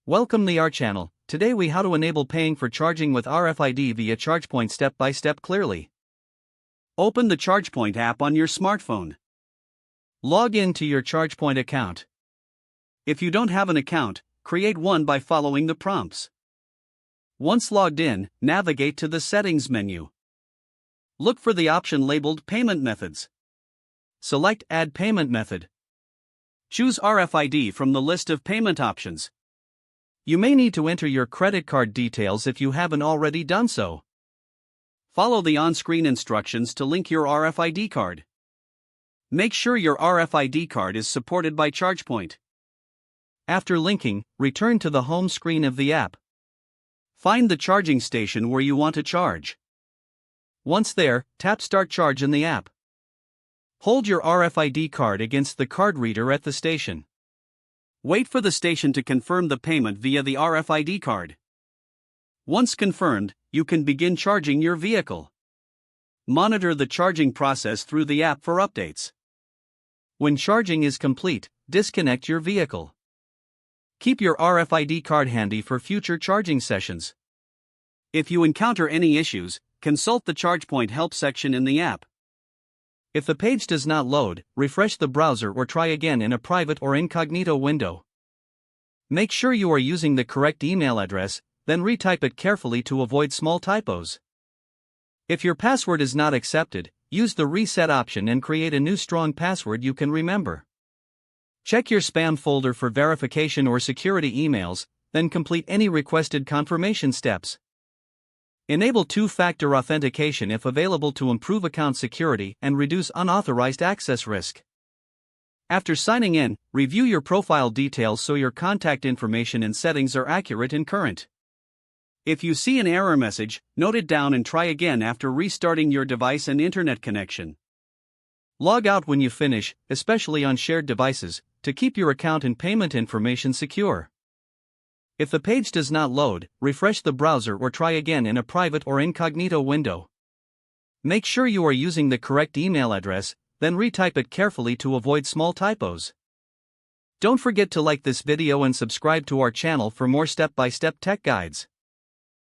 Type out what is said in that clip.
Welcome to our channel. Today we how to enable paying for charging with RFID via ChargePoint step by step clearly. Open the ChargePoint app on your smartphone. Log in to your ChargePoint account. If you don't have an account, create one by following the prompts. Once logged in, navigate to the Settings menu. Look for the option labeled Payment Methods. Select Add Payment Method. Choose RFID from the list of payment options. You may need to enter your credit card details if you haven't already done so. Follow the on-screen instructions to link your RFID card. Make sure your RFID card is supported by ChargePoint. After linking, return to the home screen of the app. Find the charging station where you want to charge. Once there, tap Start Charge in the app. Hold your RFID card against the card reader at the station. Wait for the station to confirm the payment via the RFID card. Once confirmed, you can begin charging your vehicle. Monitor the charging process through the app for updates. When charging is complete, disconnect your vehicle. Keep your RFID card handy for future charging sessions. If you encounter any issues, consult the ChargePoint help section in the app. If the page does not load, refresh the browser or try again in a private or incognito window. Make sure you are using the correct email address, then retype it carefully to avoid small typos. If your password is not accepted, use the reset option and create a new strong password you can remember. Check your spam folder for verification or security emails, then complete any requested confirmation steps. Enable two-factor authentication if available to improve account security and reduce unauthorized access risk. After signing in, review your profile details so your contact information and settings are accurate and current. If you see an error message, note it down and try again after restarting your device and internet connection. Log out when you finish, especially on shared devices, to keep your account and payment information secure. If the page does not load, refresh the browser or try again in a private or incognito window. Make sure you are using the correct email address, then retype it carefully to avoid small typos. Don't forget to like this video and subscribe to our channel for more step-by-step tech guides.